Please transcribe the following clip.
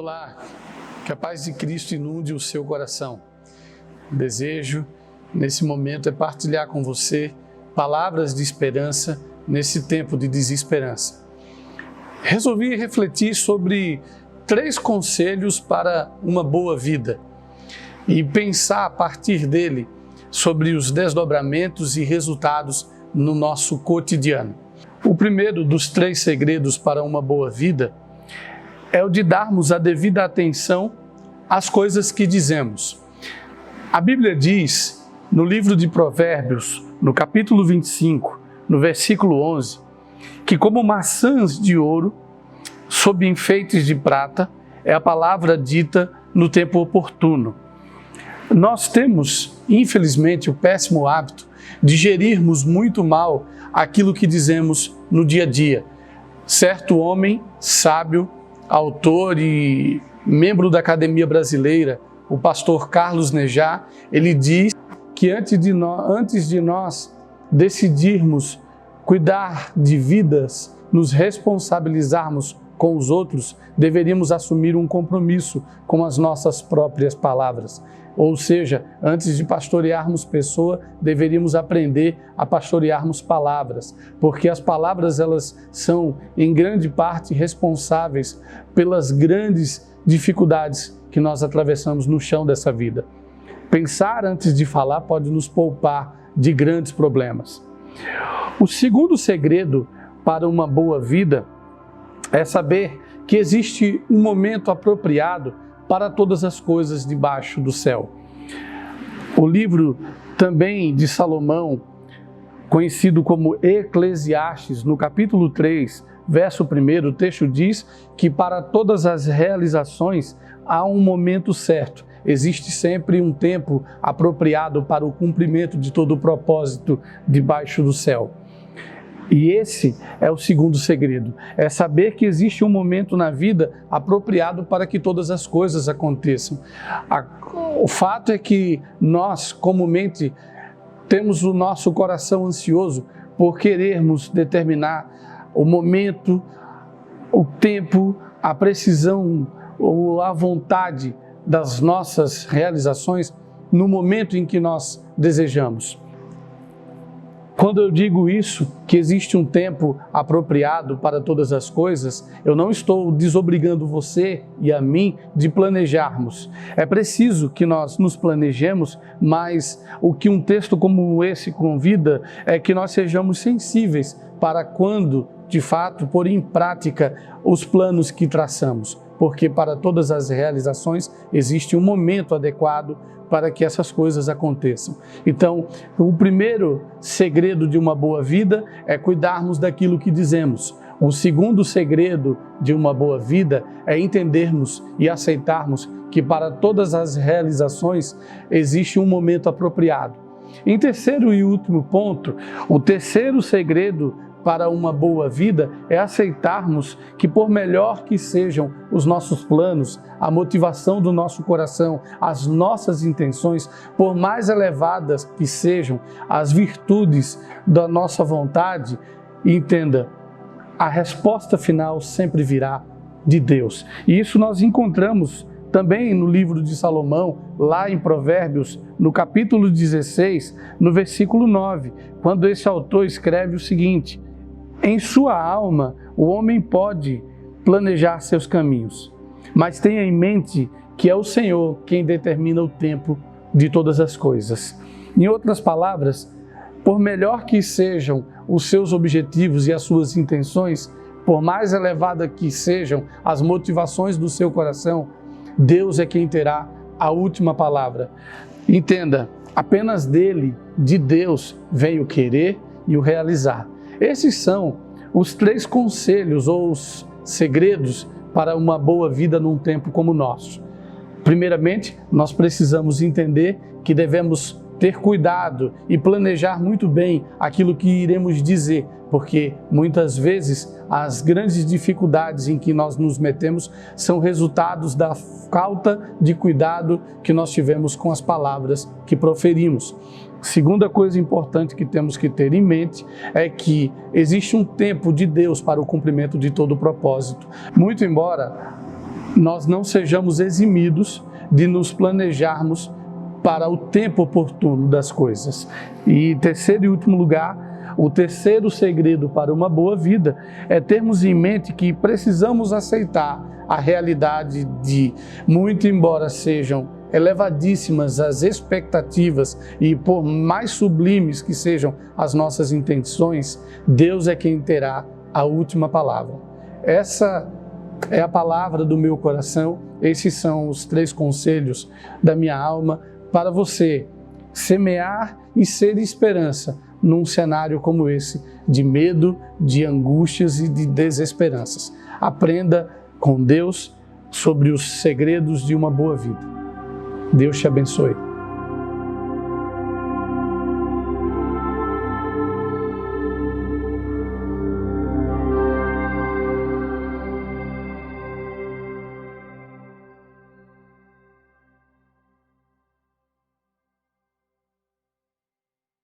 Olá, que a paz de Cristo inunde o seu coração. O desejo, nesse momento, é partilhar com você palavras de esperança nesse tempo de desesperança. Resolvi refletir sobre 3 conselhos para uma boa vida e pensar a partir dele sobre os desdobramentos e resultados no nosso cotidiano. O primeiro dos 3 segredos para uma boa vida é o de darmos a devida atenção às coisas que dizemos. A Bíblia diz, no livro de Provérbios, no capítulo 25, no versículo 11, que como maçãs de ouro, sob enfeites de prata, é a palavra dita no tempo oportuno. Nós temos, infelizmente, o péssimo hábito de gerirmos muito mal aquilo que dizemos no dia a dia. Certo homem sábio, autor e membro da Academia Brasileira, o pastor Carlos Nejar, ele diz que antes de nós decidirmos cuidar de vidas, nos responsabilizarmos com os outros, deveríamos assumir um compromisso com as nossas próprias palavras. Ou seja, antes de pastorearmos pessoa, deveríamos aprender a pastorearmos palavras, porque as palavras elas são em grande parte responsáveis pelas grandes dificuldades que nós atravessamos no chão dessa vida. Pensar antes de falar pode nos poupar de grandes problemas. O segundo segredo para uma boa vida é saber que existe um momento apropriado para todas as coisas debaixo do céu. O livro também de Salomão, conhecido como Eclesiastes, no capítulo 3, verso 1, o texto diz que para todas as realizações há um momento certo. Existe sempre um tempo apropriado para o cumprimento de todo o propósito debaixo do céu. E esse é o segundo segredo, é saber que existe um momento na vida apropriado para que todas as coisas aconteçam. O fato é que nós, comumente, temos o nosso coração ansioso por querermos determinar o momento, o tempo, a precisão ou a vontade das nossas realizações no momento em que nós desejamos. Quando eu digo isso, que existe um tempo apropriado para todas as coisas, eu não estou desobrigando você e a mim de planejarmos. É preciso que nós nos planejemos, mas o que um texto como esse convida é que nós sejamos sensíveis para quando, de fato, pôr em prática os planos que traçamos. Porque para todas as realizações existe um momento adequado para que essas coisas aconteçam. Então, o primeiro segredo de uma boa vida é cuidarmos daquilo que dizemos. O segundo segredo de uma boa vida é entendermos e aceitarmos que para todas as realizações existe um momento apropriado. Em terceiro e último ponto, o terceiro segredo para uma boa vida é aceitarmos que por melhor que sejam os nossos planos, a motivação do nosso coração, as nossas intenções, por mais elevadas que sejam as virtudes da nossa vontade, entenda, a resposta final sempre virá de Deus. E isso nós encontramos também no livro de Salomão, lá em Provérbios, no capítulo 16, no versículo 9, quando esse autor escreve o seguinte: em sua alma, o homem pode planejar seus caminhos, mas tenha em mente que é o Senhor quem determina o tempo de todas as coisas. Em outras palavras, por melhor que sejam os seus objetivos e as suas intenções, por mais elevadas que sejam as motivações do seu coração, Deus é quem terá a última palavra. Entenda, apenas dele, de Deus, vem o querer e o realizar. Esses são os 3 conselhos ou os segredos para uma boa vida num tempo como o nosso. Primeiramente, nós precisamos entender que devemos ter cuidado e planejar muito bem aquilo que iremos dizer, porque muitas vezes as grandes dificuldades em que nós nos metemos são resultados da falta de cuidado que nós tivemos com as palavras que proferimos. Segunda coisa importante que temos que ter em mente é que existe um tempo de Deus para o cumprimento de todo o propósito. Muito embora nós não sejamos eximidos de nos planejarmos para o tempo oportuno das coisas. E terceiro e último lugar, o terceiro segredo para uma boa vida é termos em mente que precisamos aceitar a realidade de, muito embora sejam elevadíssimas as expectativas e por mais sublimes que sejam as nossas intenções, Deus é quem terá a última palavra. Essa é a palavra do meu coração, esses são os 3 conselhos da minha alma para você semear e ser esperança num cenário como esse, de medo, de angústias e de desesperanças. Aprenda com Deus sobre os segredos de uma boa vida. Deus te abençoe.